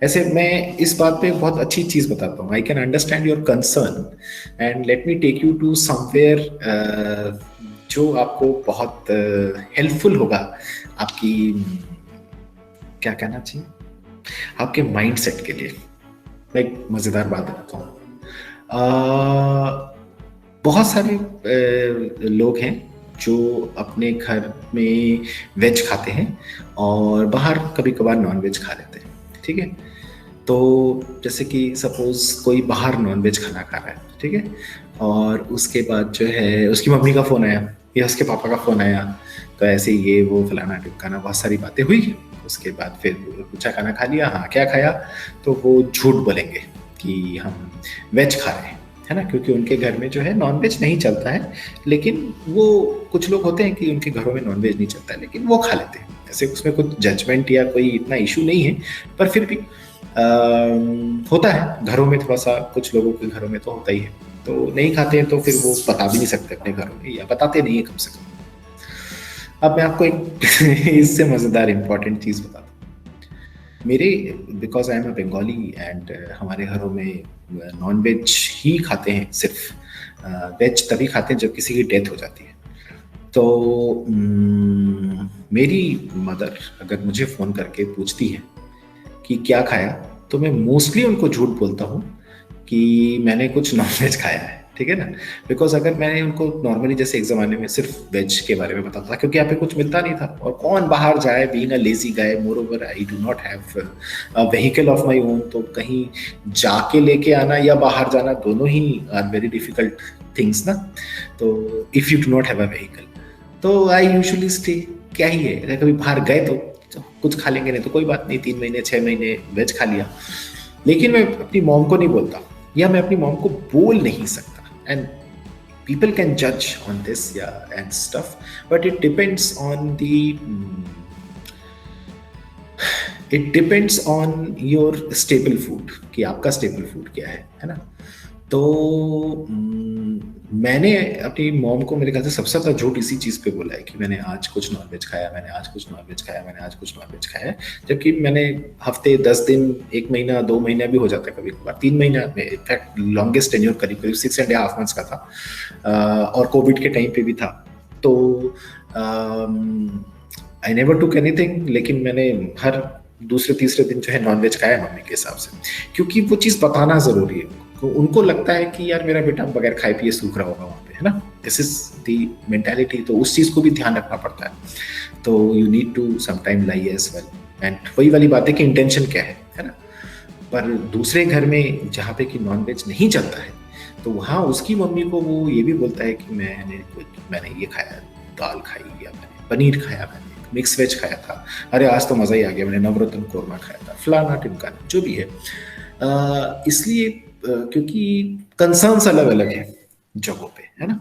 ऐसे मैं इस बात पे बहुत अच्छी चीज बताता हूँ। I can understand your concern and let me take you to somewhere जो आपको बहुत हेल्पफुल होगा आपकी क्या कहना चाहिए, आपके माइंड सेट के लिए। मैं एक मजेदार बात बताता हूँ। बहुत सारे लोग हैं जो अपने घर में वेज खाते हैं और बाहर कभी कभार नॉन वेज खा लेते हैं, ठीक है। तो जैसे कि सपोज कोई बाहर नॉन वेज खाना खा रहा है, ठीक है, और उसके बाद जो है उसकी मम्मी का फोन आया या उसके पापा का फोन आया, तो ऐसे ये वो फलाना टिमकाना बहुत सारी बातें हुई। उसके बाद फिर पूछा खाना खा लिया, हाँ क्या खाया, तो वो झूठ बोलेंगे कि हम वेज खा रहे हैं, है ना, क्योंकि उनके घर में जो है नॉन वेज नहीं चलता है। लेकिन वो कुछ लोग होते हैं कि उनके घरों में नॉन वेज नहीं चलता है लेकिन वो खा लेते हैं, ऐसे उसमें कुछ जजमेंट या कोई इतना इशू नहीं है। पर फिर भी होता है घरों में, थोड़ा सा कुछ लोगों के घरों में तो होता ही है। तो नहीं खाते हैं तो फिर वो बता भी नहीं सकते अपने घरों में, या बताते नहीं है कम से कम। अब मैं आपको एक इससे मजेदार इंपॉर्टेंट चीज बताता हूँ। मेरे because I am a Bengali and हमारे घरों में नॉन वेज ही खाते हैं सिर्फ। वेज तभी खाते हैं जब किसी की डेथ हो जाती है। तो मेरी मदर अगर मुझे फोन करके पूछती है कि क्या खाया, तो मैं मोस्टली उनको झूठ बोलता हूँ कि मैंने कुछ नॉनवेज खाया है, ठीक है ना। बिकॉज अगर मैंने उनको नॉर्मली जैसे एक जमाने में सिर्फ वेज के बारे में बताता था, क्योंकि यहाँ पे कुछ मिलता नहीं था और कौन बाहर जाए, being a lazy guy, more over I do not have a vehicle of my own, तो कहीं जाके लेके आना या बाहर जाना दोनों ही आर वेरी डिफिकल्ट थिंग्स ना। तो if you do not have a vehicle, तो आई यूजुअली स्टे, क्या ही है, अगर कभी बाहर गए तो कुछ खा लेंगे, नहीं तो कोई बात नहीं, 3 महीने 6 महीने वेज खा लिया। लेकिन मैं अपनी मॉम को नहीं बोलता, या मैं अपनी मॉम को बोल नहीं सकता। And people can judge on this, yeah, and stuff, but it depends on your staple food कि आपका staple food क्या है ना। तो मैंने अपनी मॉम को मेरे ख्याल से सबसे ज्यादा झूठ इसी चीज पे बोला है कि मैंने आज कुछ नॉनवेज खाया, मैंने आज कुछ नॉनवेज खाया, मैंने आज कुछ नॉनवेज खाया है। जबकि मैंने हफ्ते 10 दिन, 1 महीना 2 महीना भी हो जाता है, कभी कभार 3 महीना में, इनफैक्ट लॉन्गेस्ट टेन्योर करीब करीब 6.5 मंथ्स का था। और कोविड के टाइम पे भी था। तो आई नेवर टुक एनीथिंग, लेकिन मैंने हर दूसरे तीसरे दिन जो है नॉनवेज खाया है मम्मी के हिसाब से, क्योंकि वो चीज़ बताना ज़रूरी है। तो उनको लगता है कि यार मेरा बेटा बगैर खाए पिए सूख रहा होगा वहाँ पे, है ना। दिस इज दी मेंटालिटी, तो उस चीज़ को भी ध्यान रखना पड़ता है। तो you need to sometime lie as well. And वही वाली बात है कि इंटेंशन क्या है ना। पर दूसरे घर में जहाँ पे कि नॉनवेज नहीं चलता है, तो वहाँ उसकी मम्मी को वो ये भी बोलता है कि मैंने ये खाया, दाल खाई, या मैंने पनीर खाया, मैंने मिक्स वेज खाया था, अरे आज तो मजा ही आ गया, मैंने नवरत्न कोरमा खाया था, फलाना टिमकाना जो भी है। इसलिए क्योंकि कंसर्न्स अलग अलग है जगहों पे, है ना।